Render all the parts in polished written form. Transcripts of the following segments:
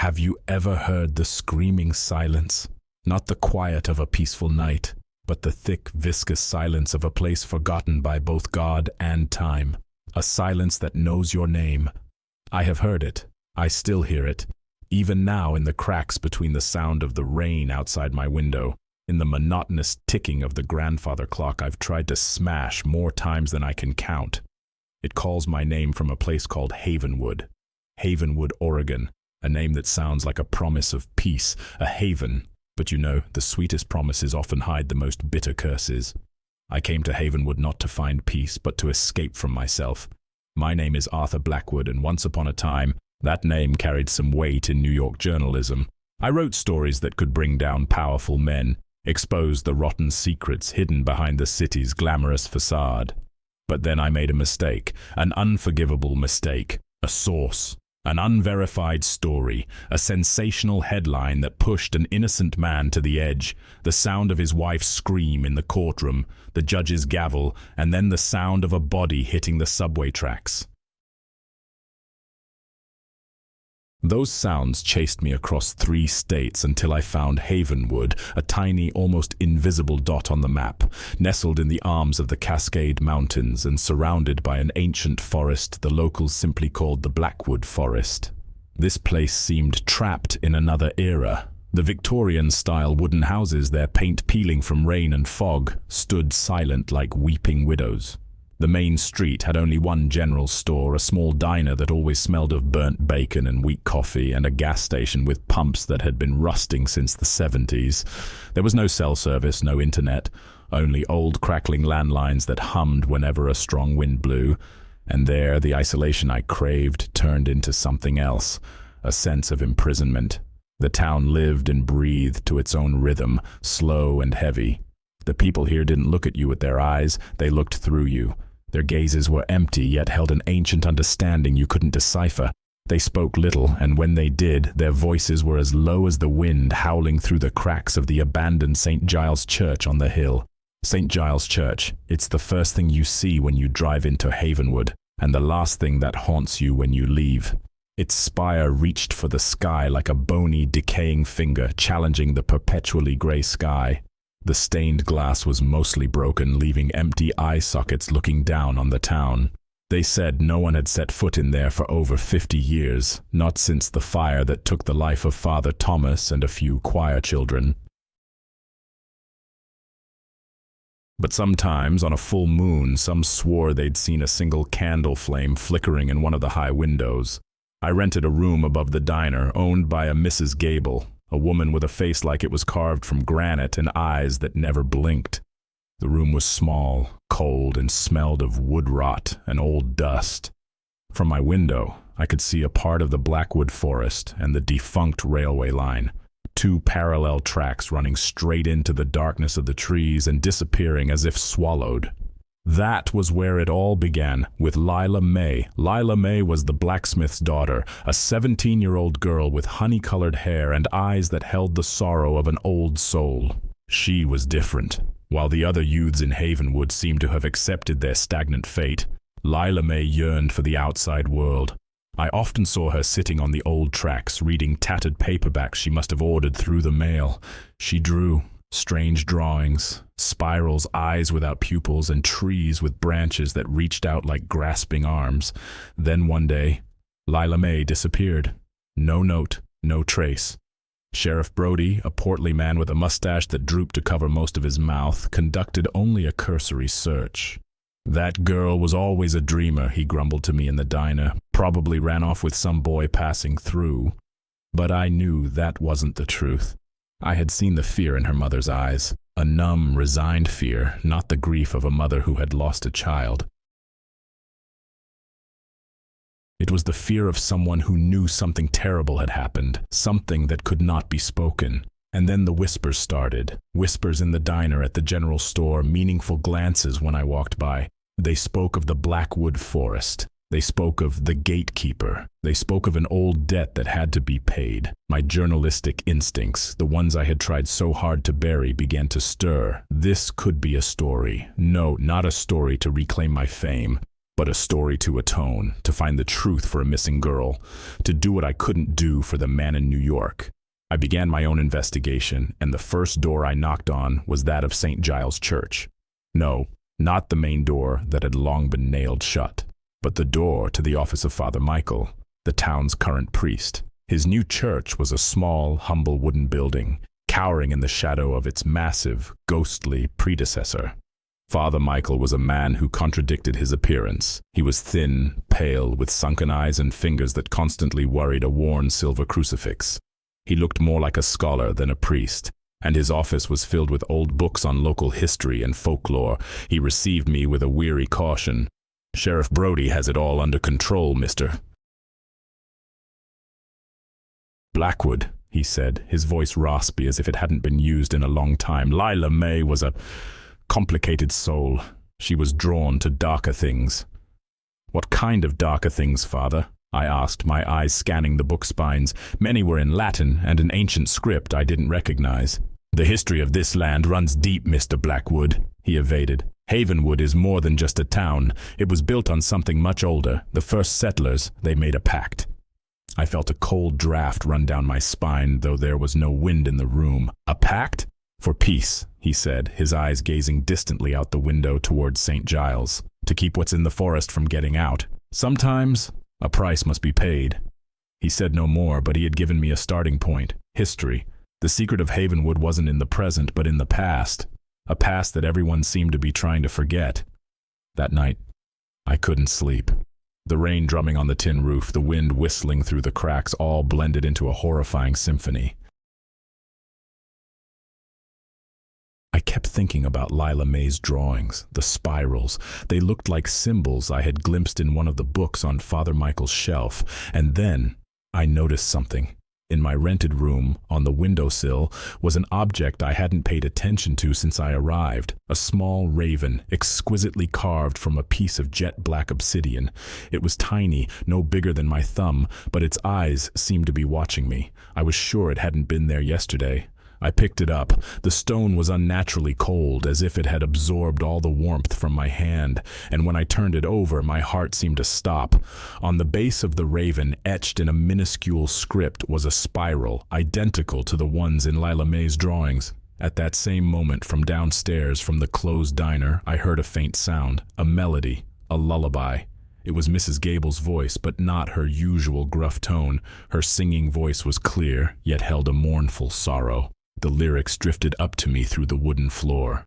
Have you ever heard the screaming silence? Not the quiet of a peaceful night, but the thick, viscous silence of a place forgotten by both God and time. A silence that knows your name. I have heard it. I still hear it. Even now in the cracks between the sound of the rain outside my window, in the monotonous ticking of the grandfather clock I've tried to smash more times than I can count. It calls my name from a place called Havenwood. Havenwood, Oregon. A name that sounds like a promise of peace, a haven. But you know, the sweetest promises often hide the most bitter curses. I came to Havenwood not to find peace, but to escape from myself. My name is Arthur Blackwood, and once upon a time, that name carried some weight in New York journalism. I wrote stories that could bring down powerful men, expose the rotten secrets hidden behind the city's glamorous facade. But then I made a mistake, an unforgivable mistake, a source. An unverified story, a sensational headline that pushed an innocent man to the edge, the sound of his wife's scream in the courtroom, the judge's gavel, and then the sound of a body hitting the subway tracks. Those sounds chased me across 3 states until I found Havenwood, a tiny, almost invisible dot on the map, nestled in the arms of the Cascade Mountains and surrounded by an ancient forest the locals simply called the Blackwood Forest. This place seemed trapped in another era. The Victorian-style wooden houses, their paint peeling from rain and fog, stood silent like weeping widows. The main street had only one general store, a small diner that always smelled of burnt bacon and weak coffee, and a gas station with pumps that had been rusting since the 70s. There was no cell service, no internet, only old crackling landlines that hummed whenever a strong wind blew. And there, the isolation I craved turned into something else, a sense of imprisonment. The town lived and breathed to its own rhythm, slow and heavy. The people here didn't look at you with their eyes, they looked through you. Their gazes were empty, yet held an ancient understanding you couldn't decipher. They spoke little, and when they did, their voices were as low as the wind howling through the cracks of the abandoned St. Giles Church on the hill. St. Giles Church, it's the first thing you see when you drive into Havenwood, and the last thing that haunts you when you leave. Its spire reached for the sky like a bony, decaying finger, challenging the perpetually gray sky. The stained glass was mostly broken, leaving empty eye sockets looking down on the town. They said no one had set foot in there for over 50 years, not since the fire that took the life of Father Thomas and a few choir children. But sometimes, on a full moon, some swore they'd seen a single candle flame flickering in one of the high windows. I rented a room above the diner, owned by a Mrs. Gable, a woman with a face like it was carved from granite and eyes that never blinked. The room was small, cold, and smelled of wood rot and old dust. From my window, I could see a part of the Blackwood Forest and the defunct railway line, 2 parallel tracks running straight into the darkness of the trees and disappearing as if swallowed. That was where it all began, with Lila May. Lila May was the blacksmith's daughter, a 17-year-old girl with honey-colored hair and eyes that held the sorrow of an old soul. She was different. While the other youths in Havenwood seemed to have accepted their stagnant fate, Lila May yearned for the outside world. I often saw her sitting on the old tracks, reading tattered paperbacks she must have ordered through the mail. She drew strange drawings, spirals, eyes without pupils, and trees with branches that reached out like grasping arms. Then one day, Lila May disappeared. No note, no trace. Sheriff Brody, a portly man with a mustache that drooped to cover most of his mouth, conducted only a cursory search. "That girl was always a dreamer," he grumbled to me in the diner. "Probably ran off with some boy passing through." But I knew that wasn't the truth. I had seen the fear in her mother's eyes, a numb, resigned fear, not the grief of a mother who had lost a child. It was the fear of someone who knew something terrible had happened, something that could not be spoken. And then the whispers started. Whispers in the diner, at the general store, meaningful glances when I walked by. They spoke of the Blackwood Forest. They spoke of the gatekeeper. They spoke of an old debt that had to be paid. My journalistic instincts, the ones I had tried so hard to bury, began to stir. This could be a story. No, not a story to reclaim my fame. but a story to atone, to find the truth for a missing girl, to do what I couldn't do for the man in New York. I began my own investigation, and the first door I knocked on was that of St. Giles Church. No, not the main door that had long been nailed shut, but the door to the office of Father Michael, the town's current priest. His new church was a small, humble wooden building, cowering in the shadow of its massive, ghostly predecessor. Father Michael was a man who contradicted his appearance. He was thin, pale, with sunken eyes and fingers that constantly worried a worn silver crucifix. He looked more like a scholar than a priest, and his office was filled with old books on local history and folklore. He received me with a weary caution. "Sheriff Brody has it all under control, mister." "Blackwood," he said, his voice raspy as if it hadn't been used in a long time. "Lila May was a complicated soul. She was drawn to darker things." "What kind of darker things, Father?" I asked, my eyes scanning the book spines. Many were in Latin and an ancient script I didn't recognize. "The history of this land runs deep, Mr. Blackwood," he evaded. "Havenwood is more than just a town. It was built on something much older. The first settlers, they made a pact." I felt a cold draft run down my spine, though there was no wind in the room. "A pact?" "For peace," he said, his eyes gazing distantly out the window towards St. Giles. "To keep what's in the forest from getting out. Sometimes a price must be paid." He said no more, but he had given me a starting point. History. The secret of Havenwood wasn't in the present, but in the past. A past that everyone seemed to be trying to forget. That night, I couldn't sleep. The rain drumming on the tin roof, the wind whistling through the cracks, all blended into a horrifying symphony. I kept thinking about Lila May's drawings, the spirals. They looked like symbols I had glimpsed in one of the books on Father Michael's shelf. And then I noticed something. In my rented room, on the windowsill, was an object I hadn't paid attention to since I arrived. A small raven, exquisitely carved from a piece of jet-black obsidian. It was tiny, no bigger than my thumb, but its eyes seemed to be watching me. I was sure it hadn't been there yesterday. I picked it up. The stone was unnaturally cold, as if it had absorbed all the warmth from my hand, and when I turned it over, my heart seemed to stop. On the base of the raven, etched in a minuscule script, was a spiral, identical to the ones in Lila May's drawings. At that same moment, from downstairs, from the closed diner, I heard a faint sound, a melody, a lullaby. It was Mrs. Gable's voice, but not her usual gruff tone. Her singing voice was clear, yet held a mournful sorrow. The lyrics drifted up to me through the wooden floor.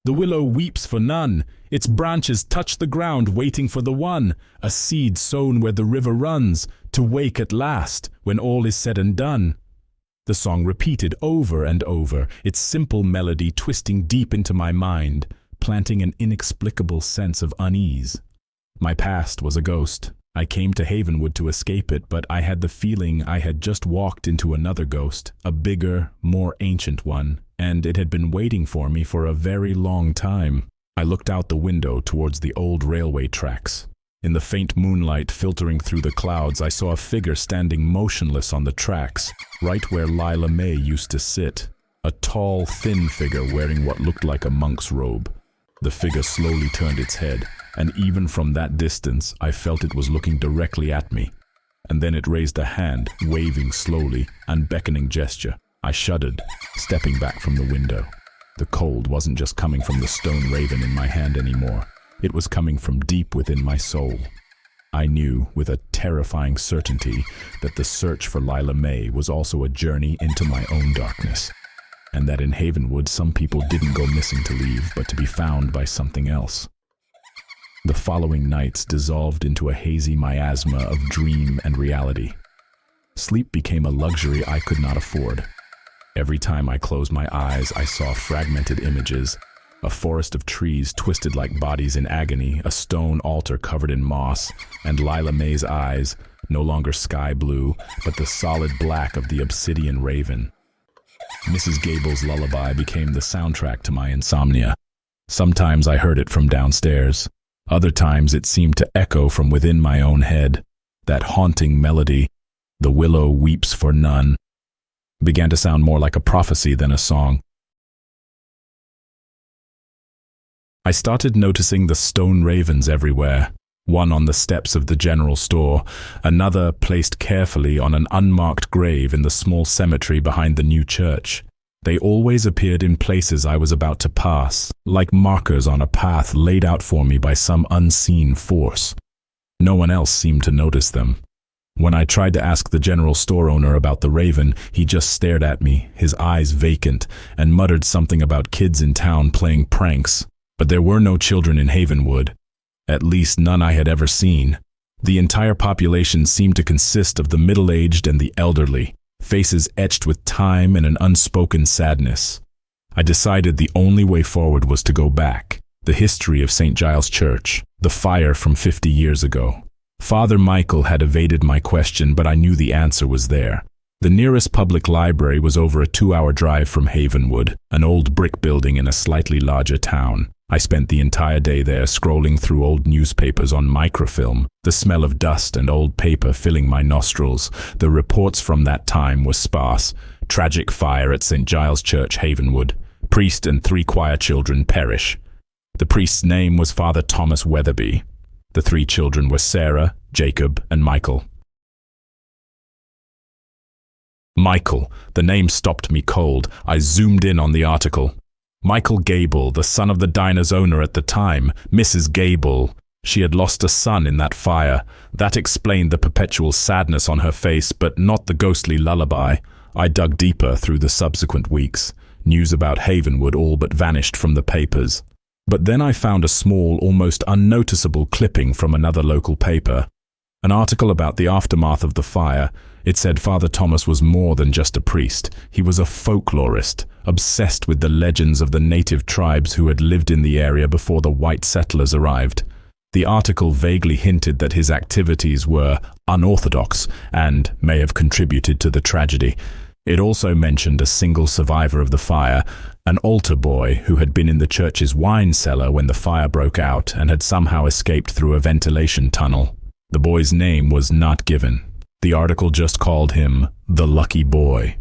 "The willow weeps for none. Its branches touch the ground, waiting for the one, a seed sown where the river runs, to wake at last, when all is said and done." The song repeated over and over, its simple melody twisting deep into my mind, planting an inexplicable sense of unease. My past was a ghost. I came to Havenwood to escape it, but I had the feeling I had just walked into another ghost, a bigger, more ancient one, and it had been waiting for me for a very long time. I looked out the window towards the old railway tracks. In the faint moonlight filtering through the clouds, I saw a figure standing motionless on the tracks, right where Lila May used to sit. A tall, thin figure wearing what looked like a monk's robe. The figure slowly turned its head, and even from that distance, I felt it was looking directly at me. And then it raised a hand, waving slowly, and beckoning gesture. I shuddered, stepping back from the window. The cold wasn't just coming from the stone raven in my hand anymore. It was coming from deep within my soul. I knew, with a terrifying certainty, that the search for Lila May was also a journey into my own darkness. And that in Havenwood, some people didn't go missing to leave, but to be found by something else. The following nights dissolved into a hazy miasma of dream and reality. Sleep became a luxury I could not afford. Every time I closed my eyes, I saw fragmented images, a forest of trees twisted like bodies in agony, a stone altar covered in moss, and Lila May's eyes, no longer sky blue, but the solid black of the obsidian raven. Mrs. Gable's lullaby became the soundtrack to my insomnia. Sometimes I heard it from downstairs. Other times it seemed to echo from within my own head. That haunting melody, "The willow weeps for none," began to sound more like a prophecy than a song. I started noticing the stone ravens everywhere, one on the steps of the general store, another placed carefully on an unmarked grave in the small cemetery behind the new church. They always appeared in places I was about to pass, like markers on a path laid out for me by some unseen force. No one else seemed to notice them. When I tried to ask the general store owner about the raven, he just stared at me, his eyes vacant, and muttered something about kids in town playing pranks. But there were no children in Havenwood. At least none I had ever seen. The entire population seemed to consist of the middle-aged and the elderly, faces etched with time and an unspoken sadness. I decided the only way forward was to go back. The history of St. Giles Church, the fire from 50 years ago. Father Michael had evaded my question, but I knew the answer was there. The nearest public library was over a 2-hour drive from Havenwood, an old brick building in a slightly larger town. I spent the entire day there scrolling through old newspapers on microfilm, the smell of dust and old paper filling my nostrils. The reports from that time were sparse. Tragic fire at St. Giles Church, Havenwood. Priest and 3 choir children perish. The priest's name was Father Thomas Weatherby. The 3 children were Sarah, Jacob, and Michael. Michael, the name stopped me cold. I zoomed in on the article. Michael Gable, the son of the diner's owner at the time, Mrs. Gable. She had lost a son in that fire. That explained the perpetual sadness on her face, but not the ghostly lullaby. I dug deeper through the subsequent weeks. News about Havenwood all but vanished from the papers. But then I found a small, almost unnoticeable clipping from another local paper. An article about the aftermath of the fire. It said Father Thomas was more than just a priest. He was a folklorist, obsessed with the legends of the native tribes who had lived in the area before the white settlers arrived. The article vaguely hinted that his activities were unorthodox and may have contributed to the tragedy. It also mentioned a single survivor of the fire, an altar boy who had been in the church's wine cellar when the fire broke out and had somehow escaped through a ventilation tunnel. The boy's name was not given. The article just called him the Lucky Boy.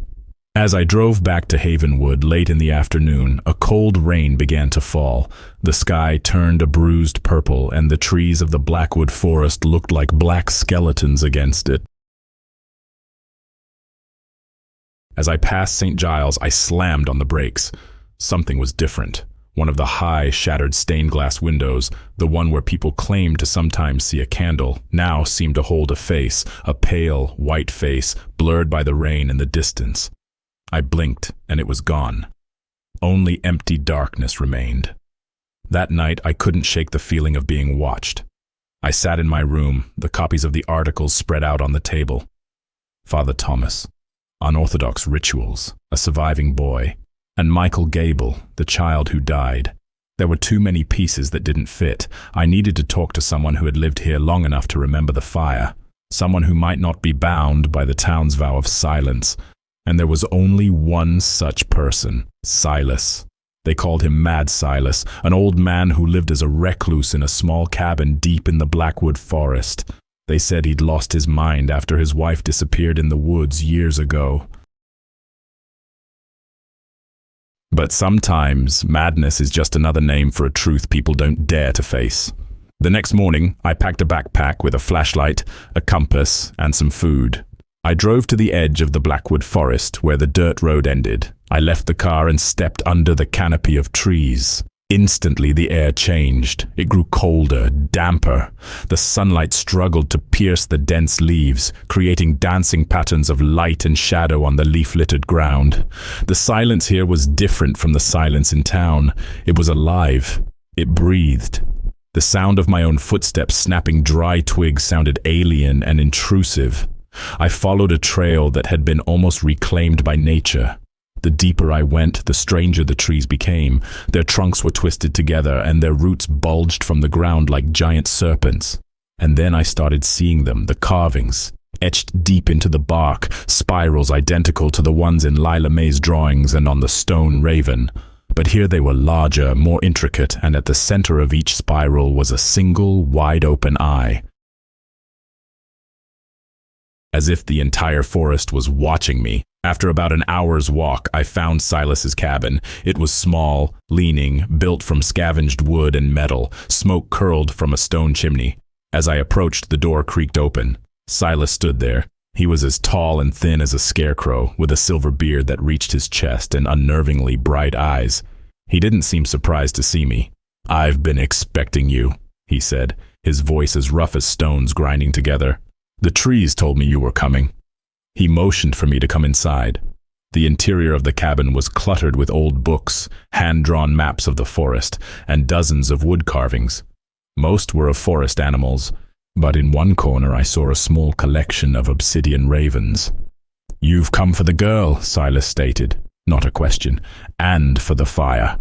As I drove back to Havenwood late in the afternoon, a cold rain began to fall. The sky turned a bruised purple, and the trees of the Blackwood Forest looked like black skeletons against it. As I passed St. Giles, I slammed on the brakes. Something was different. One of the high, shattered stained glass windows, the one where people claimed to sometimes see a candle, now seemed to hold a face, a pale, white face, blurred by the rain in the distance. I blinked, and it was gone. Only empty darkness remained. That night, I couldn't shake the feeling of being watched. I sat in my room, the copies of the articles spread out on the table. Father Thomas, unorthodox rituals, a surviving boy, and Michael Gable, the child who died. There were too many pieces that didn't fit. I needed to talk to someone who had lived here long enough to remember the fire, someone who might not be bound by the town's vow of silence. And there was only one such person, Silas. They called him Mad Silas, an old man who lived as a recluse in a small cabin deep in the Blackwood Forest. They said he'd lost his mind after his wife disappeared in the woods years ago. But sometimes, madness is just another name for a truth people don't dare to face. The next morning, I packed a backpack with a flashlight, a compass, and some food. I drove to the edge of the Blackwood Forest, where the dirt road ended. I left the car and stepped under the canopy of trees. Instantly, the air changed. It grew colder, damper. The sunlight struggled to pierce the dense leaves, creating dancing patterns of light and shadow on the leaf-littered ground. The silence here was different from the silence in town. It was alive. It breathed. The sound of my own footsteps snapping dry twigs sounded alien and intrusive. I followed a trail that had been almost reclaimed by nature. The deeper I went, the stranger the trees became. Their trunks were twisted together, and their roots bulged from the ground like giant serpents. And then I started seeing them, the carvings, etched deep into the bark, spirals identical to the ones in Lila May's drawings and on the stone raven. But here they were larger, more intricate, and at the center of each spiral was a single, wide-open eye. As if the entire forest was watching me, After about an hour's walk, I found Silas's cabin. It was small, leaning, built from scavenged wood and metal. Smoke curled from a stone chimney. As I approached, the door creaked open. Silas stood there. He was as tall and thin as a scarecrow, with a silver beard that reached his chest and unnervingly bright eyes. He didn't seem surprised to see me. "I've been expecting you," he said, his voice as rough as stones grinding together. "The trees told me you were coming." He motioned for me to come inside. The interior of the cabin was cluttered with old books, hand-drawn maps of the forest, and dozens of wood carvings. Most were of forest animals, but in one corner I saw a small collection of obsidian ravens. "You've come for the girl," Silas stated, not a question, "and for the fire."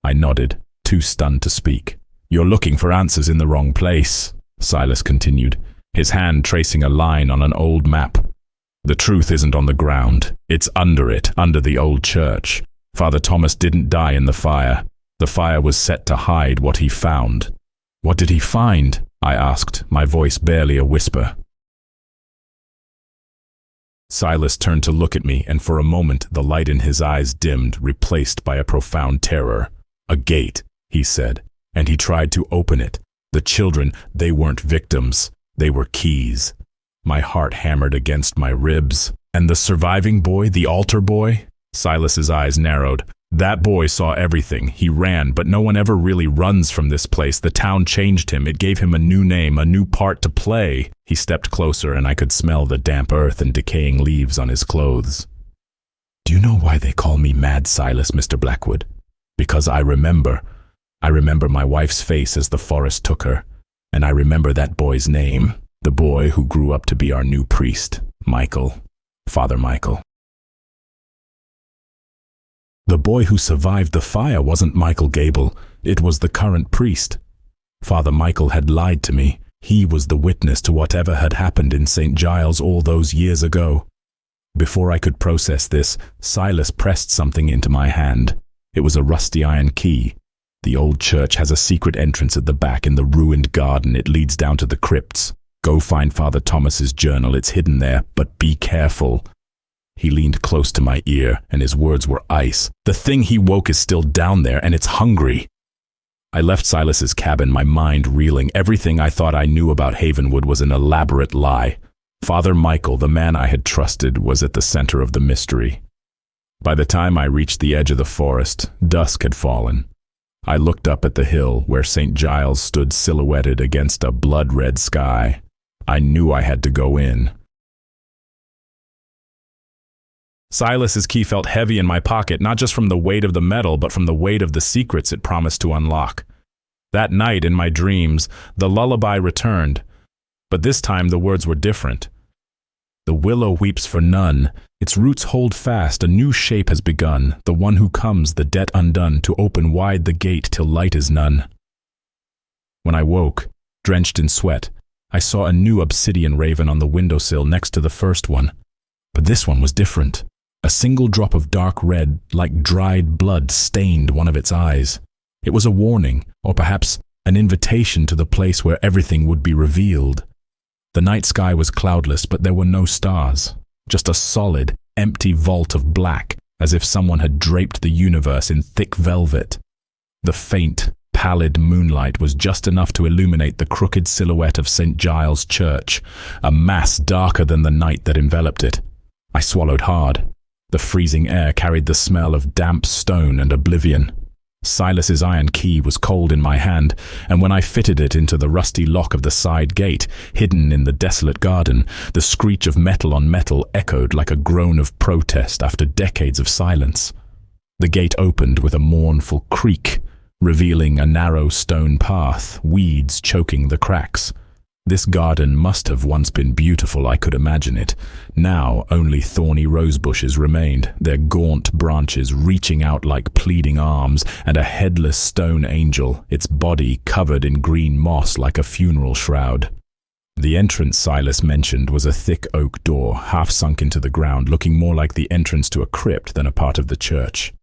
I nodded, too stunned to speak. "You're looking for answers in the wrong place," Silas continued, his hand tracing a line on an old map. "The truth isn't on the ground. It's under it, under the old church. Father Thomas didn't die in the fire. The fire was set to hide what he found." "What did he find?" I asked, my voice barely a whisper. Silas turned to look at me, and for a moment the light in his eyes dimmed, replaced by a profound terror. "A gate," he said, and he tried to open it. "The children, they weren't victims. They were keys." My heart hammered against my ribs. "And the surviving boy, the altar boy?" Silas's eyes narrowed. "That boy saw everything. He ran, but no one ever really runs from this place. The town changed him. It gave him a new name, a new part to play." He stepped closer, and I could smell the damp earth and decaying leaves on his clothes. "Do you know why they call me Mad Silas, Mr. Blackwood? Because I remember my wife's face as the forest took her, and I remember that boy's name. The boy who grew up to be our new priest, Michael, Father Michael." The boy who survived the fire wasn't Michael Gable, it was the current priest. Father Michael had lied to me. He was the witness to whatever had happened in St. Giles all those years ago. Before I could process this, Silas pressed something into my hand. It was a rusty iron key. "The old church has a secret entrance at the back in the ruined garden. It leads down to the crypts. Go find Father Thomas's journal. It's hidden there, but be careful." He leaned close to my ear, and his words were ice. "The thing he woke is still down there, and it's hungry." I left Silas's cabin, my mind reeling. Everything I thought I knew about Havenwood was an elaborate lie. Father Michael, the man I had trusted, was at the center of the mystery. By the time I reached the edge of the forest, dusk had fallen. I looked up at the hill where St. Giles stood silhouetted against a blood-red sky. I knew I had to go in. Silas's key felt heavy in my pocket, not just from the weight of the metal, but from the weight of the secrets it promised to unlock. That night, in my dreams, the lullaby returned, but this time the words were different. "The willow weeps for none. Its roots hold fast. A new shape has begun. The one who comes, the debt undone, to open wide the gate till light is none." When I woke, drenched in sweat, I saw a new obsidian raven on the windowsill next to the first one. But this one was different. A single drop of dark red, like dried blood, stained one of its eyes. It was a warning, or perhaps an invitation to the place where everything would be revealed. The night sky was cloudless, but there were no stars. Just a solid, empty vault of black, as if someone had draped the universe in thick velvet. The faint, pallid moonlight was just enough to illuminate the crooked silhouette of St. Giles Church, a mass darker than the night that enveloped it. I swallowed hard. The freezing air carried the smell of damp stone and oblivion. Silas's iron key was cold in my hand, and when I fitted it into the rusty lock of the side gate, hidden in the desolate garden, the screech of metal on metal echoed like a groan of protest after decades of silence. The gate opened with a mournful creak, revealing a narrow stone path, weeds choking the cracks. This garden must have once been beautiful, I could imagine it. Now only thorny rose bushes remained, their gaunt branches reaching out like pleading arms, and a headless stone angel, its body covered in green moss like a funeral shroud. The entrance Silas mentioned was a thick oak door, half sunk into the ground, looking more like the entrance to a crypt than a part of the church.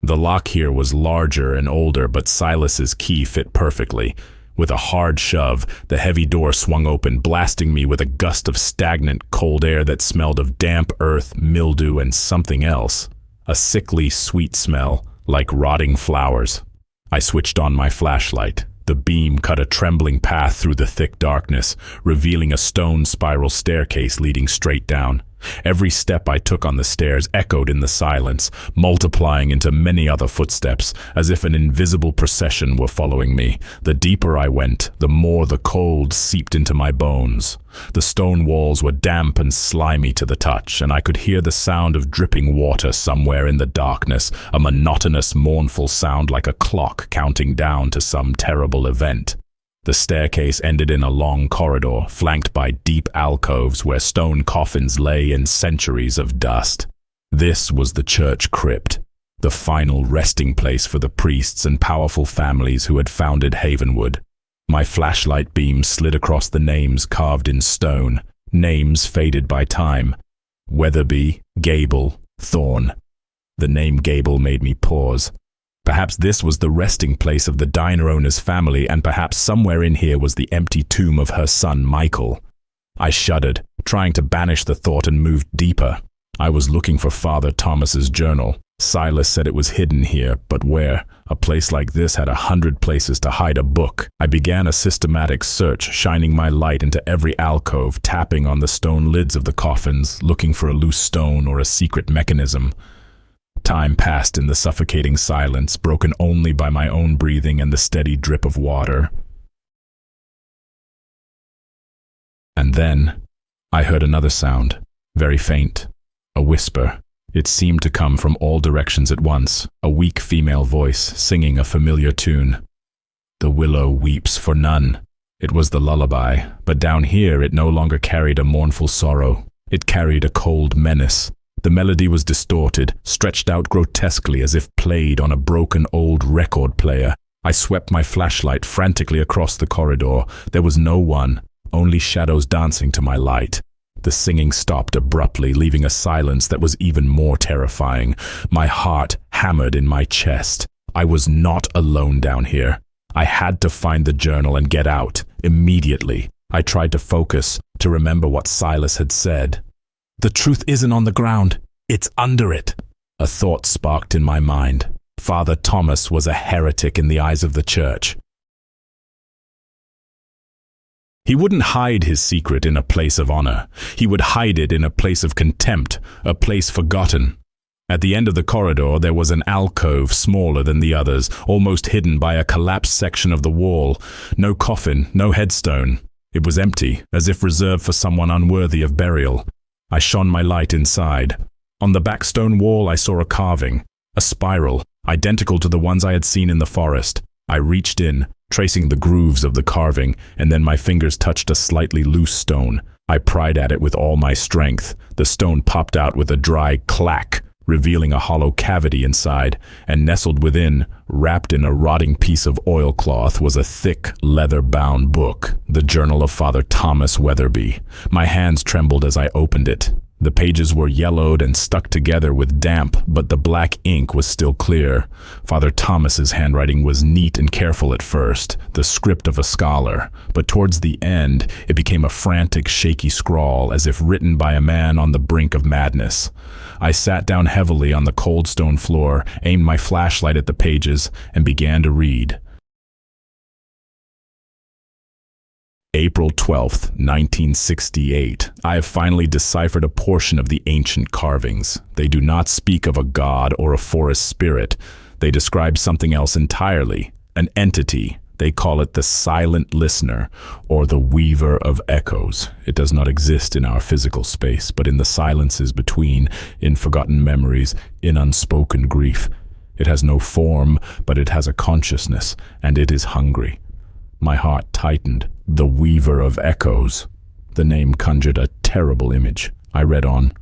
The lock here was larger and older, but Silas's key fit perfectly. With a hard shove, the heavy door swung open, blasting me with a gust of stagnant, cold air that smelled of damp earth, mildew, and something else. A sickly, sweet smell, like rotting flowers. I switched on my flashlight. The beam cut a trembling path through the thick darkness, revealing a stone spiral staircase leading straight down. Every step I took on the stairs echoed in the silence, multiplying into many other footsteps, as if an invisible procession were following me. The deeper I went, the more the cold seeped into my bones. The stone walls were damp and slimy to the touch, and I could hear the sound of dripping water somewhere in the darkness, a monotonous, mournful sound like a clock counting down to some terrible event. The staircase ended in a long corridor, flanked by deep alcoves where stone coffins lay in centuries of dust. This was the church crypt, the final resting place for the priests and powerful families who had founded Havenwood. My flashlight beam slid across the names carved in stone, names faded by time. Weatherby, Gable, Thorne. The name Gable made me pause. Perhaps this was the resting place of the diner owner's family, and perhaps somewhere in here was the empty tomb of her son, Michael. I shuddered, trying to banish the thought, and moved deeper. I was looking for Father Thomas's journal. Silas said it was hidden here, but where? A place like this had 100 places to hide a book. I began a systematic search, shining my light into every alcove, tapping on the stone lids of the coffins, looking for a loose stone or a secret mechanism. Time passed in the suffocating silence, broken only by my own breathing and the steady drip of water. And then, I heard another sound, very faint, a whisper. It seemed to come from all directions at once, a weak female voice singing a familiar tune. The willow weeps for none. It was the lullaby, but down here it no longer carried a mournful sorrow. It carried a cold menace. The melody was distorted, stretched out grotesquely as if played on a broken old record player. I swept my flashlight frantically across the corridor. There was no one, only shadows dancing to my light. The singing stopped abruptly, leaving a silence that was even more terrifying. My heart hammered in my chest. I was not alone down here. I had to find the journal and get out, immediately. I tried to focus, to remember what Silas had said. The truth isn't on the ground, it's under it. A thought sparked in my mind. Father Thomas was a heretic in the eyes of the church. He wouldn't hide his secret in a place of honor. He would hide it in a place of contempt, a place forgotten. At the end of the corridor, there was an alcove smaller than the others, almost hidden by a collapsed section of the wall. No coffin, no headstone. It was empty, as if reserved for someone unworthy of burial. I shone my light inside. On the back stone wall, I saw a carving, a spiral, identical to the ones I had seen in the forest. I reached in, tracing the grooves of the carving, and then my fingers touched a slightly loose stone. I pried at it with all my strength. The stone popped out with a dry clack, revealing a hollow cavity inside, and nestled within, wrapped in a rotting piece of oilcloth, was a thick, leather-bound book, the Journal of Father Thomas Weatherby. My hands trembled as I opened it. The pages were yellowed and stuck together with damp, but the black ink was still clear. Father Thomas's handwriting was neat and careful at first, the script of a scholar, but towards the end, it became a frantic, shaky scrawl, as if written by a man on the brink of madness. I sat down heavily on the cold stone floor, aimed my flashlight at the pages, and began to read. April 12th, 1968. I have finally deciphered a portion of the ancient carvings. They do not speak of a god or a forest spirit. They describe something else entirely, an entity. They call it the Silent Listener, or the Weaver of Echoes. It does not exist in our physical space, but in the silences between, in forgotten memories, in unspoken grief. It has no form, but it has a consciousness, and it is hungry. My heart tightened. The Weaver of Echoes. The name conjured a terrible image. I read on.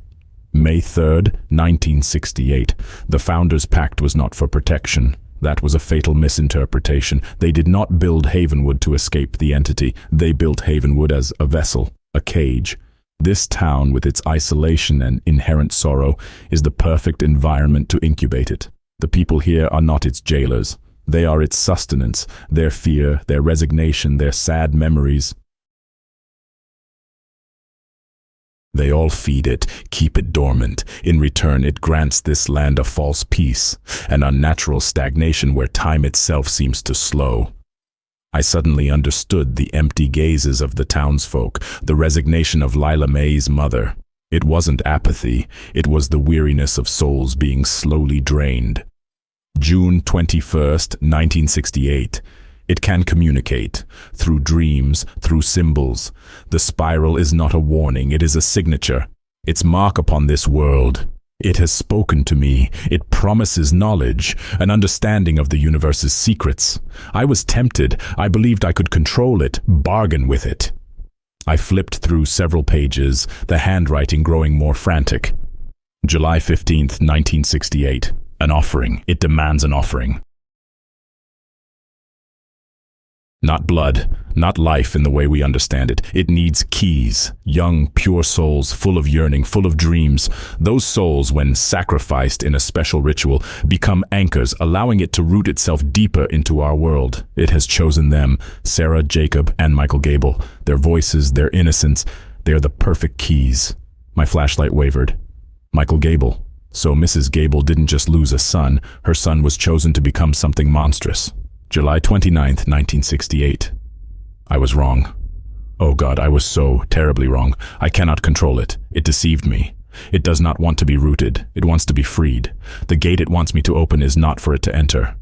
May 3rd, 1968. The Founders' Pact was not for protection. That was a fatal misinterpretation. They did not build Havenwood to escape the entity. They built Havenwood as a vessel, a cage. This town, with its isolation and inherent sorrow, is the perfect environment to incubate it. The people here are not its jailers. They are its sustenance, their fear, their resignation, their sad memories. They all feed it, keep it dormant. In return, it grants this land a false peace, an unnatural stagnation where time itself seems to slow. I suddenly understood the empty gazes of the townsfolk, the resignation of Lila May's mother. It wasn't apathy, it was the weariness of souls being slowly drained. June 21st, 1968. It can communicate, through dreams, through symbols. The spiral is not a warning, it is a signature. Its mark upon this world. It has spoken to me. It promises knowledge, an understanding of the universe's secrets. I was tempted. I believed I could control it, bargain with it. I flipped through several pages, the handwriting growing more frantic. July 15th, 1968. An offering. It demands an offering. Not blood, not life in the way we understand it. It needs keys, young, pure souls, full of yearning, full of dreams. Those souls, when sacrificed in a special ritual, become anchors, allowing it to root itself deeper into our world. It has chosen them, Sarah, Jacob, and Michael Gable. Their voices, their innocence, they are the perfect keys. My flashlight wavered. Michael Gable. So Mrs. Gable didn't just lose a son, her son was chosen to become something monstrous. July 29th, 1968. I was wrong. Oh God, I was so terribly wrong. I cannot control it. It deceived me. It does not want to be rooted. It wants to be freed. The gate it wants me to open is not for it to enter.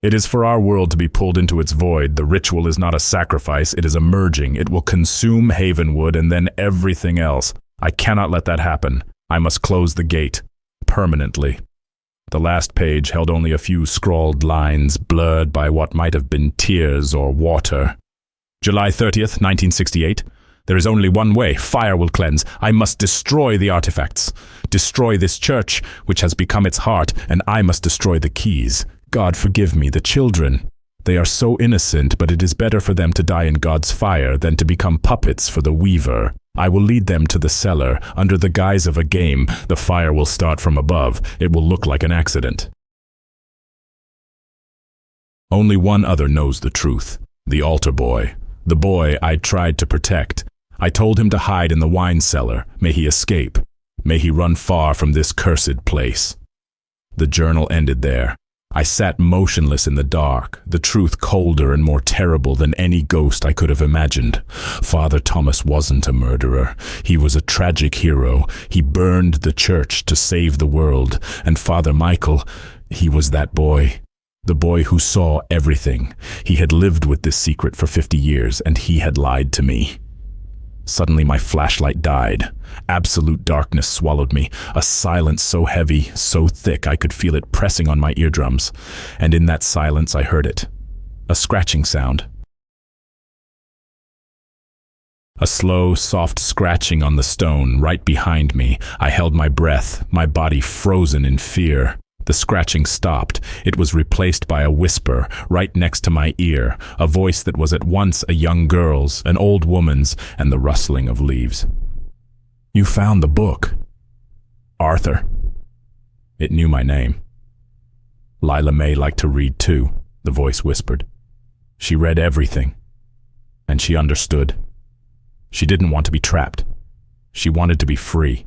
It is for our world to be pulled into its void. The ritual is not a sacrifice, it is a merging. It will consume Havenwood and then everything else. I cannot let that happen. I must close the gate. Permanently. The last page held only a few scrawled lines, blurred by what might have been tears or water. July 30th, 1968. There is only one way. Fire will cleanse. I must destroy the artifacts. Destroy this church, which has become its heart, and I must destroy the keys. God forgive me, the children. They are so innocent, but it is better for them to die in God's fire than to become puppets for the weaver. I will lead them to the cellar, under the guise of a game. The fire will start from above. It will look like an accident. Only one other knows the truth. The altar boy. The boy I tried to protect. I told him to hide in the wine cellar. May he escape. May he run far from this cursed place. The journal ended there. I sat motionless in the dark, the truth colder and more terrible than any ghost I could have imagined. Father Thomas wasn't a murderer. He was a tragic hero. He burned the church to save the world. And Father Michael, he was that boy. The boy who saw everything. He had lived with this secret for 50 years, and he had lied to me. Suddenly my flashlight died. Absolute darkness swallowed me, a silence so heavy, so thick I could feel it pressing on my eardrums. And in that silence I heard it. A scratching sound. A slow, soft scratching on the stone right behind me. I held my breath, my body frozen in fear. The scratching stopped. It was replaced by a whisper right next to my ear, a voice that was at once a young girl's, an old woman's, and the rustling of leaves. "You found the book." "Arthur." It knew my name. Lila May liked to read too, the voice whispered. She read everything, and she understood. She didn't want to be trapped. She wanted to be free.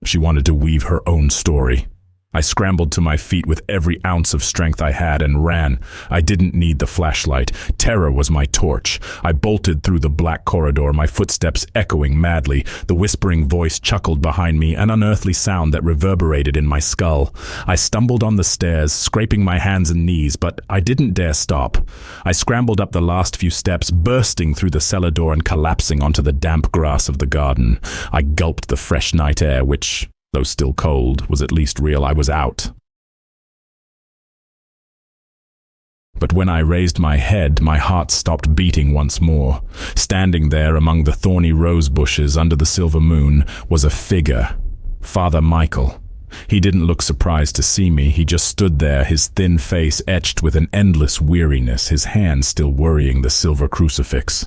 She wanted to weave her own story. I scrambled to my feet with every ounce of strength I had and ran. I didn't need the flashlight. Terror was my torch. I bolted through the black corridor, my footsteps echoing madly. The whispering voice chuckled behind me, an unearthly sound that reverberated in my skull. I stumbled on the stairs, scraping my hands and knees, but I didn't dare stop. I scrambled up the last few steps, bursting through the cellar door and collapsing onto the damp grass of the garden. I gulped the fresh night air, which, though still cold, was at least real. I was out. But when I raised my head, my heart stopped beating once more. Standing there among the thorny rose bushes under the silver moon was a figure, Father Michael. He didn't look surprised to see me. He just stood there, his thin face etched with an endless weariness, his hand still worrying the silver crucifix.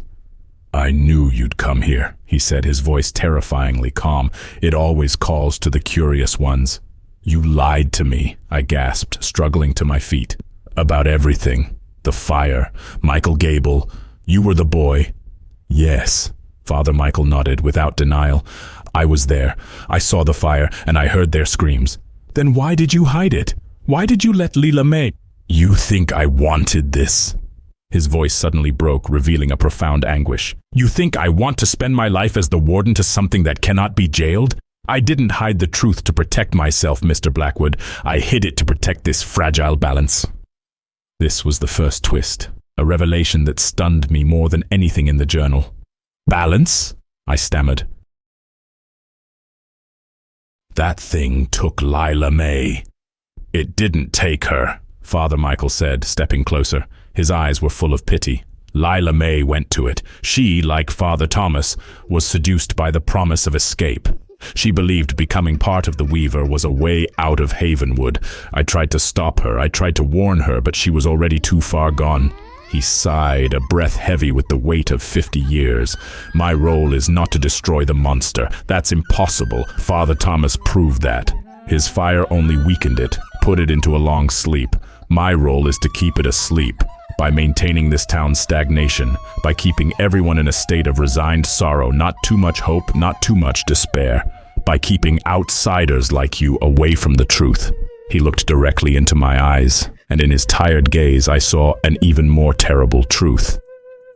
"I knew you'd come here," he said, his voice terrifyingly calm. "It always calls to the curious ones." You lied to me, I gasped, struggling to my feet. About everything. The fire, Michael Gable. You were the boy. Yes. Father Michael nodded without denial. I was there. I saw the fire, and I heard their screams. Then why did you hide it? Why did you let Leela May? You think I wanted this? His voice suddenly broke, revealing a profound anguish. You think I want to spend my life as the warden to something that cannot be jailed? I didn't hide the truth to protect myself, Mr. Blackwood. I hid it to protect this fragile balance. This was the first twist, a revelation that stunned me more than anything in the journal. Balance? I stammered. That thing took Lila May. It didn't take her, Father Michael said, stepping closer. His eyes were full of pity. Lila May went to it. She, like Father Thomas, was seduced by the promise of escape. She believed becoming part of the Weaver was a way out of Havenwood. I tried to stop her. I tried to warn her, but she was already too far gone. He sighed, a breath heavy with the weight of 50 years. My role is not to destroy the monster. That's impossible. Father Thomas proved that. His fire only weakened it, put it into a long sleep. My role is to keep it asleep. By maintaining this town's stagnation, by keeping everyone in a state of resigned sorrow, not too much hope, not too much despair, by keeping outsiders like you away from the truth. He looked directly into my eyes, and in his tired gaze I saw an even more terrible truth.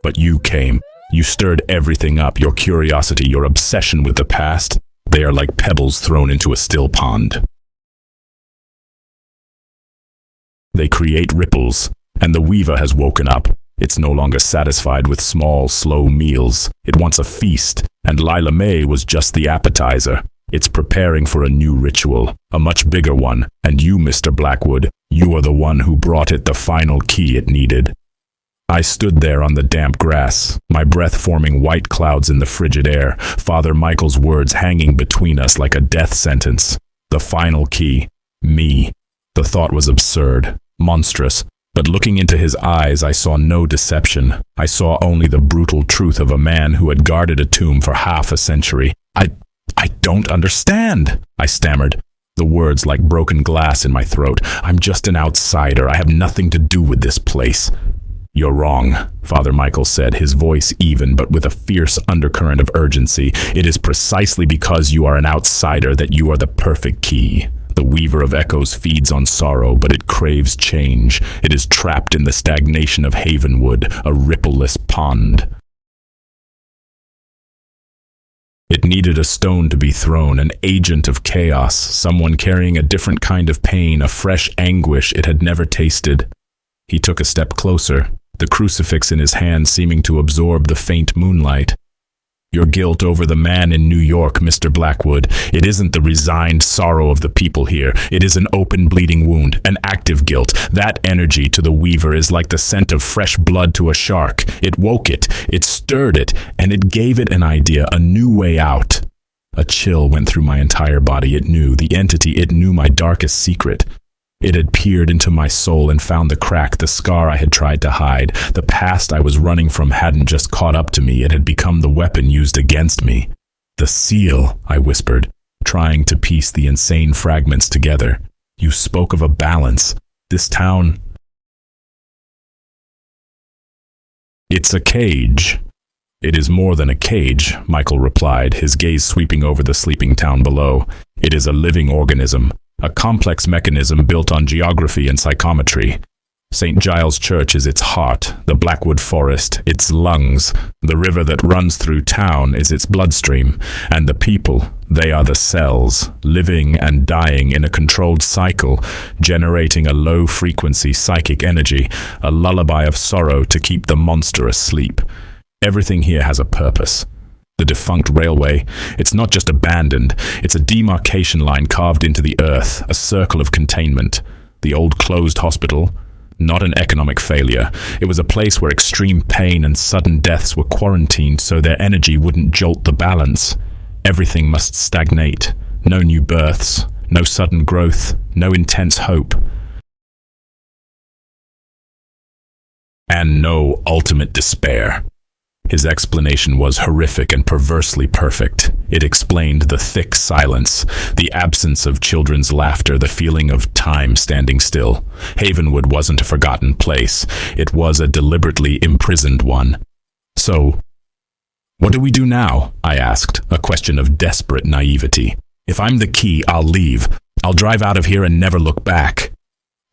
But you came. You stirred everything up, your curiosity, your obsession with the past. They are like pebbles thrown into a still pond. They create ripples. And the Weaver has woken up. It's no longer satisfied with small, slow meals. It wants a feast, and Lila May was just the appetizer. It's preparing for a new ritual, a much bigger one, and you, Mr. Blackwood, you are the one who brought it the final key it needed. I stood there on the damp grass, my breath forming white clouds in the frigid air, Father Michael's words hanging between us like a death sentence. The final key. Me. The thought was absurd, monstrous. But looking into his eyes, I saw no deception. I saw only the brutal truth of a man who had guarded a tomb for half a century. I don't understand, I stammered, the words like broken glass in my throat. I'm just an outsider. I have nothing to do with this place. You're wrong, Father Michael said, his voice even, but with a fierce undercurrent of urgency. It is precisely because you are an outsider that you are the perfect key. The Weaver of Echoes feeds on sorrow, but it craves change. It is trapped in the stagnation of Havenwood, a rippleless pond. It needed a stone to be thrown, an agent of chaos, someone carrying a different kind of pain, a fresh anguish it had never tasted. He took a step closer, the crucifix in his hand seeming to absorb the faint moonlight. Your guilt over the man in New York, Mr. Blackwood. It isn't the resigned sorrow of the people here. It is an open bleeding wound, an active guilt. That energy to the Weaver is like the scent of fresh blood to a shark. It woke it, it stirred it, and it gave it an idea, a new way out. A chill went through my entire body. It knew the entity, it knew my darkest secret. It had peered into my soul and found the crack, the scar I had tried to hide. The past I was running from hadn't just caught up to me, it had become the weapon used against me. The seal, I whispered, trying to piece the insane fragments together. You spoke of a balance. This town... It's a cage. It is more than a cage, Michael replied, his gaze sweeping over the sleeping town below. It is a living organism. A complex mechanism built on geography and psychometry. St. Giles Church is its heart, the Blackwood Forest, its lungs. The river that runs through town is its bloodstream, and the people, they are the cells, living and dying in a controlled cycle, generating a low-frequency psychic energy, a lullaby of sorrow to keep the monster asleep. Everything here has a purpose. The defunct railway, it's not just abandoned, it's a demarcation line carved into the earth, a circle of containment. The old closed hospital, not an economic failure. It was a place where extreme pain and sudden deaths were quarantined so their energy wouldn't jolt the balance. Everything must stagnate. No new births, no sudden growth, no intense hope. And no ultimate despair. His explanation was horrific and perversely perfect. It explained the thick silence, the absence of children's laughter, the feeling of time standing still. Havenwood wasn't a forgotten place. It was a deliberately imprisoned one. So, what do we do now? I asked, a question of desperate naivety. If I'm the key, I'll leave. I'll drive out of here and never look back.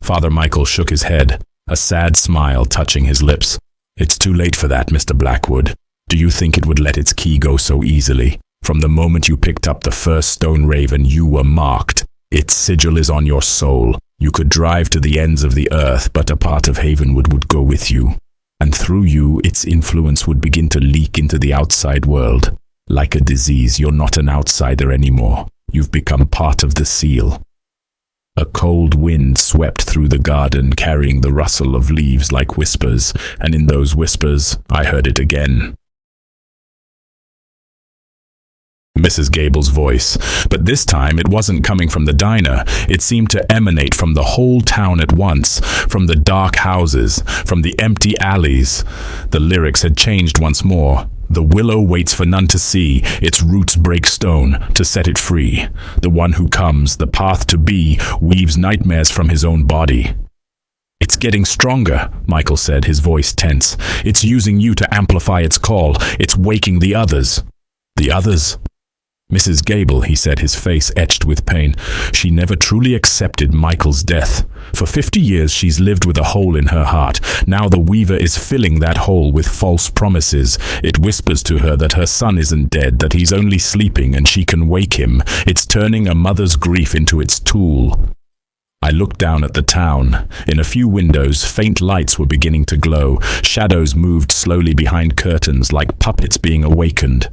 Father Michael shook his head, a sad smile touching his lips. It's too late for that, Mr. Blackwood. Do you think it would let its key go so easily? From the moment you picked up the first stone raven, you were marked. Its sigil is on your soul. You could drive to the ends of the earth, but a part of Havenwood would go with you. And through you, its influence would begin to leak into the outside world. Like a disease, you're not an outsider anymore. You've become part of the seal. A cold wind swept through the garden, carrying the rustle of leaves like whispers, and in those whispers, I heard it again. Mrs. Gable's voice, but this time it wasn't coming from the diner. It seemed to emanate from the whole town at once, from the dark houses, from the empty alleys. The lyrics had changed once more. The willow waits for none to see, its roots break stone to set it free. The one who comes, the path to be, weaves nightmares from his own body. It's getting stronger, Michael said, his voice tense. It's using you to amplify its call. It's waking the others. The others? Mrs. Gable, he said, his face etched with pain. She never truly accepted Michael's death. For 50 years she's lived with a hole in her heart. Now the Weaver is filling that hole with false promises. It whispers to her that her son isn't dead, that he's only sleeping and she can wake him. It's turning a mother's grief into its tool. I looked down at the town. In a few windows, faint lights were beginning to glow. Shadows moved slowly behind curtains like puppets being awakened.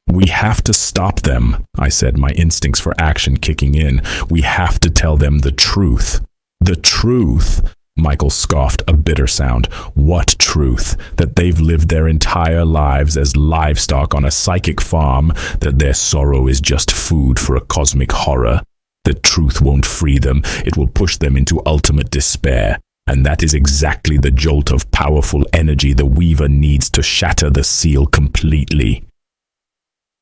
We have to stop them, I said, my instincts for action kicking in. We have to tell them the truth. The truth? Michael scoffed, a bitter sound. What truth? That they've lived their entire lives as livestock on a psychic farm, that their sorrow is just food for a cosmic horror. The truth won't free them. It will push them into ultimate despair. And that is exactly the jolt of powerful energy the Weaver needs to shatter the seal completely.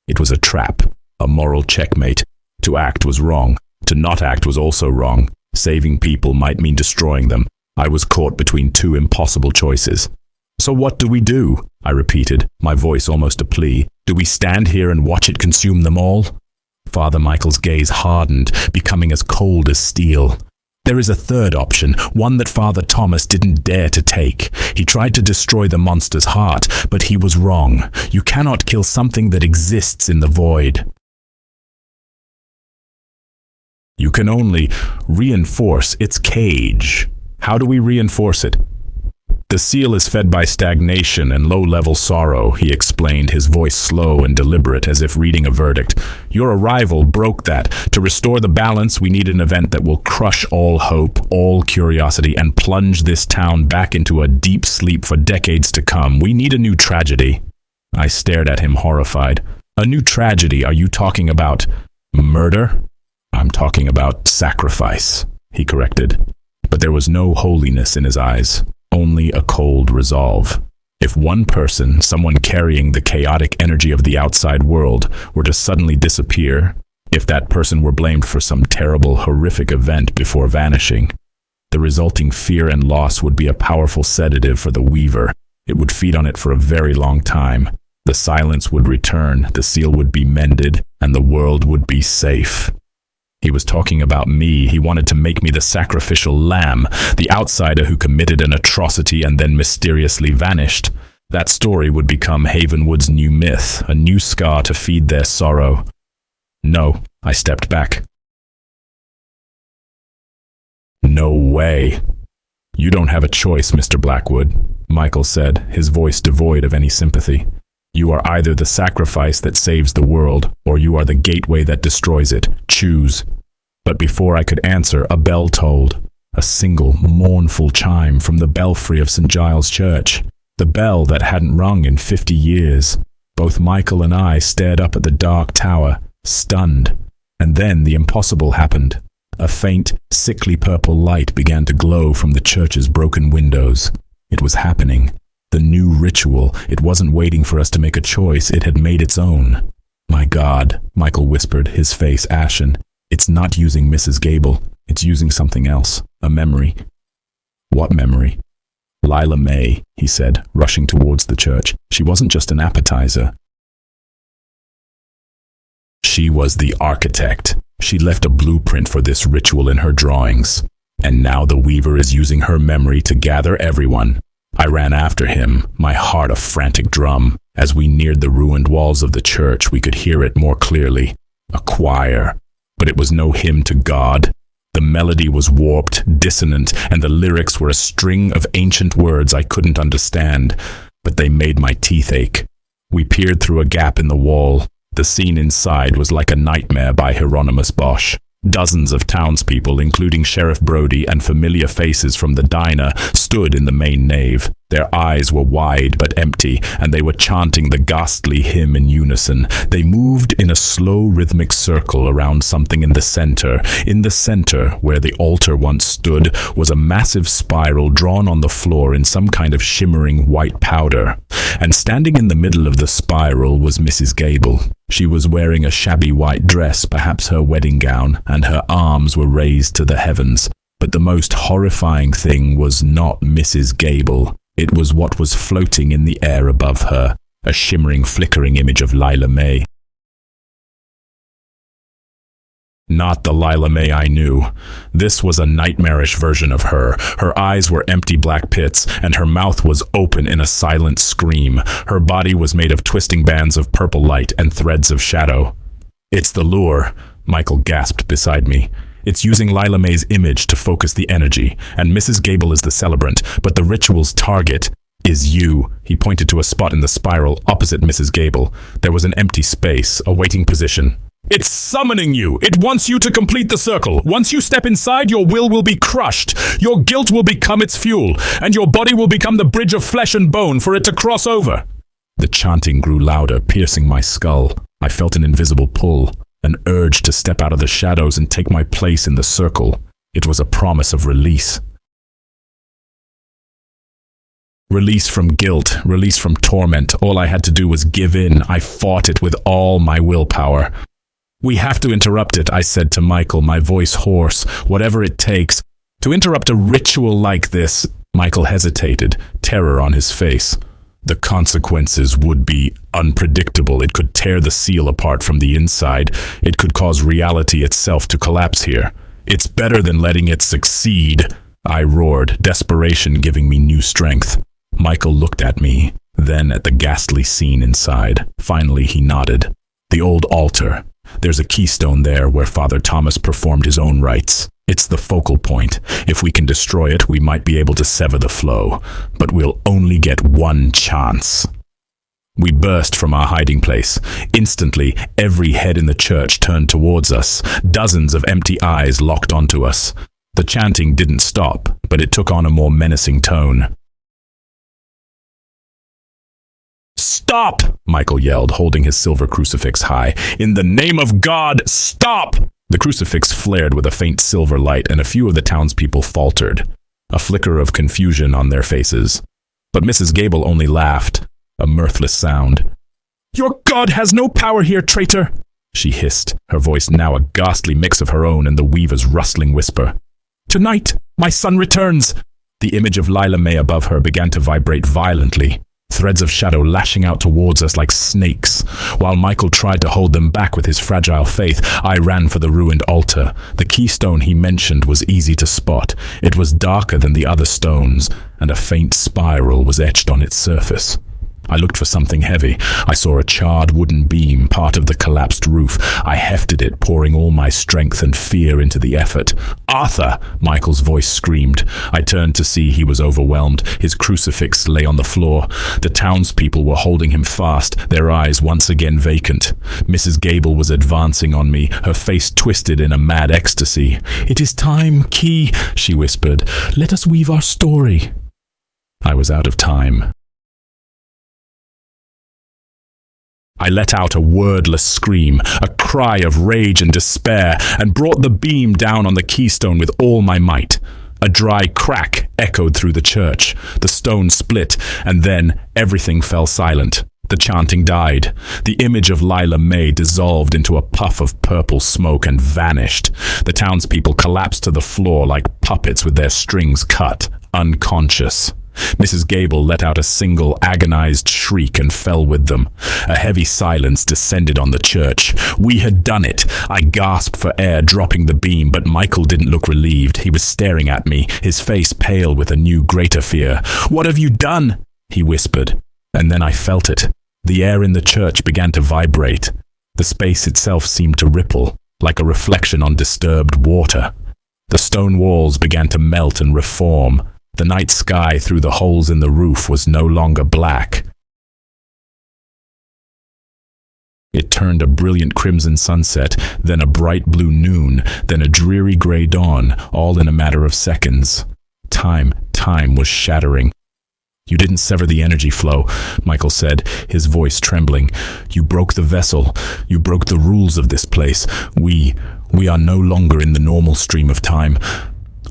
It was a trap, a moral checkmate. To act was wrong. To not act was also wrong. Saving people might mean destroying them. I was caught between two impossible choices. So what do we do? I repeated, my voice almost a plea. Do we stand here and watch it consume them all? Father Michael's gaze hardened, becoming as cold as steel. There is a third option, one that Father Thomas didn't dare to take. He tried to destroy the monster's heart, but he was wrong. You cannot kill something that exists in the void. You can only reinforce its cage. How do we reinforce it? The seal is fed by stagnation and low-level sorrow, he explained, his voice slow and deliberate, as if reading a verdict. Your arrival broke that. To restore the balance, we need an event that will crush all hope, all curiosity, and plunge this town back into a deep sleep for decades to come. We need a new tragedy. I stared at him, horrified. A new tragedy? Are you talking about murder? I'm talking about sacrifice, he corrected. But there was no holiness in his eyes. Only a cold resolve. If one person, someone carrying the chaotic energy of the outside world, were to suddenly disappear, if that person were blamed for some terrible, horrific event before vanishing, the resulting fear and loss would be a powerful sedative for the Weaver. It would feed on it for a very long time. The silence would return, the seal would be mended, and the world would be safe. He was talking about me. He wanted to make me the sacrificial lamb, the outsider who committed an atrocity and then mysteriously vanished. That story would become Havenwood's new myth, a new scar to feed their sorrow. No, I stepped back. No way. You don't have a choice, Mr. Blackwood, Michael said, his voice devoid of any sympathy. You are either the sacrifice that saves the world, or you are the gateway that destroys it. Choose. But before I could answer, a bell tolled. A single, mournful chime from the belfry of St. Giles Church. The bell that hadn't rung in 50 years. Both Michael and I stared up at the dark tower, stunned. And then the impossible happened. A faint, sickly purple light began to glow from the church's broken windows. It was happening. The new ritual. It wasn't waiting for us to make a choice. It had made its own. My God, Michael whispered, his face ashen. It's not using Mrs. Gable. It's using something else. A memory. What memory? Lila May, he said, rushing towards the church. She wasn't just an appetizer. She was the architect. She left a blueprint for this ritual in her drawings. And now the Weaver is using her memory to gather everyone. I ran after him, my heart a frantic drum. As we neared the ruined walls of the church, we could hear it more clearly. A choir. But it was no hymn to God. The melody was warped, dissonant, and the lyrics were a string of ancient words I couldn't understand, but they made my teeth ache. We peered through a gap in the wall. The scene inside was like a nightmare by Hieronymus Bosch. Dozens of townspeople, including Sheriff Brody and familiar faces from the diner, stood in the main nave. Their eyes were wide but empty, and they were chanting the ghastly hymn in unison. They moved in a slow, rhythmic circle around something in the center. In the center, where the altar once stood, was a massive spiral drawn on the floor in some kind of shimmering white powder. And standing in the middle of the spiral was Mrs. Gable. She was wearing a shabby white dress, perhaps her wedding gown, and her arms were raised to the heavens. But the most horrifying thing was not Mrs. Gable. It was what was floating in the air above her, a shimmering, flickering image of Lila May. Not the Lila May I knew. This was a nightmarish version of her. Her eyes were empty black pits, and her mouth was open in a silent scream. Her body was made of twisting bands of purple light and threads of shadow. "It's the lure," Michael gasped beside me. "It's using Lila May's image to focus the energy, and Mrs. Gable is the celebrant, but the ritual's target is you." He pointed to a spot in the spiral opposite Mrs. Gable. There was an empty space, a waiting position. "It's summoning you! It wants you to complete the circle! Once you step inside, your will be crushed! Your guilt will become its fuel, and your body will become the bridge of flesh and bone for it to cross over!" The chanting grew louder, piercing my skull. I felt an invisible pull, an urge to step out of the shadows and take my place in the circle. It was a promise of release. Release from guilt, release from torment. All I had to do was give in. I fought it with all my willpower. "We have to interrupt it," I said to Michael, my voice hoarse. "Whatever it takes. To interrupt a ritual like this." Michael hesitated, terror on his face. "The consequences would be unpredictable. It could tear the seal apart from the inside. It could cause reality itself to collapse here. It's better than letting it succeed," I roared, desperation giving me new strength. Michael looked at me, then at the ghastly scene inside. Finally, he nodded. "The old altar. There's a keystone there where Father Thomas performed his own rites. It's the focal point. If we can destroy it, we might be able to sever the flow. But we'll only get one chance." We burst from our hiding place. Instantly, every head in the church turned towards us. Dozens of empty eyes locked onto us. The chanting didn't stop, but it took on a more menacing tone. "Stop!" Michael yelled, holding his silver crucifix high. "In the name of God, stop!" The crucifix flared with a faint silver light, and a few of the townspeople faltered, a flicker of confusion on their faces. But Mrs. Gable only laughed, a mirthless sound. "Your God has no power here, traitor!" she hissed, her voice now a ghastly mix of her own and the Weaver's rustling whisper. "Tonight, my son returns!" The image of Lila May above her began to vibrate violently, threads of shadow lashing out towards us like snakes. While Michael tried to hold them back with his fragile faith, I ran for the ruined altar. The keystone he mentioned was easy to spot. It was darker than the other stones, and a faint spiral was etched on its surface. I looked for something heavy. I saw a charred wooden beam, part of the collapsed roof. I hefted it, pouring all my strength and fear into the effort. "Arthur!" Michael's voice screamed. I turned to see he was overwhelmed. His crucifix lay on the floor. The townspeople were holding him fast, their eyes once again vacant. Mrs. Gable was advancing on me, her face twisted in a mad ecstasy. "It is time, Key," she whispered. "Let us weave our story." I was out of time. I let out a wordless scream, a cry of rage and despair, and brought the beam down on the keystone with all my might. A dry crack echoed through the church. The stone split, and then everything fell silent. The chanting died. The image of Lila May dissolved into a puff of purple smoke and vanished. The townspeople collapsed to the floor like puppets with their strings cut, unconscious. Mrs. Gable let out a single agonized shriek and fell with them. A heavy silence descended on the church. We had done it. I gasped for air, dropping the beam, but Michael didn't look relieved. He was staring at me, his face pale with a new greater fear. "What have you done?" he whispered. And then I felt it. The air in the church began to vibrate. The space itself seemed to ripple, like a reflection on disturbed water. The stone walls began to melt and reform. The night sky through the holes in the roof was no longer black. It turned a brilliant crimson sunset, then a bright blue noon, then a dreary gray dawn, all in a matter of seconds. Time was shattering. "You didn't sever the energy flow," Michael said, his voice trembling. "You broke the vessel. You broke the rules of this place. We are no longer in the normal stream of time."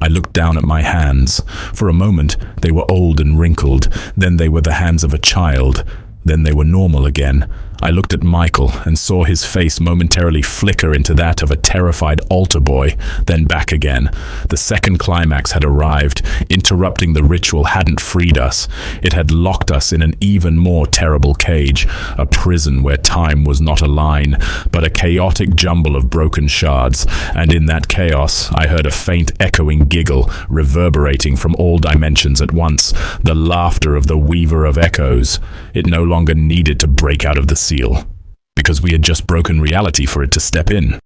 I looked down at my hands. For a moment, they were old and wrinkled. Then they were the hands of a child. Then they were normal again. I looked at Michael and saw his face momentarily flicker into that of a terrified altar boy, then back again. The second climax had arrived. Interrupting the ritual hadn't freed us. It had locked us in an even more terrible cage, a prison where time was not a line, but a chaotic jumble of broken shards, and in that chaos I heard a faint echoing giggle reverberating from all dimensions at once, the laughter of the Weaver of Echoes. It no longer needed to break out of the seal, because we had just broken reality for it to step in.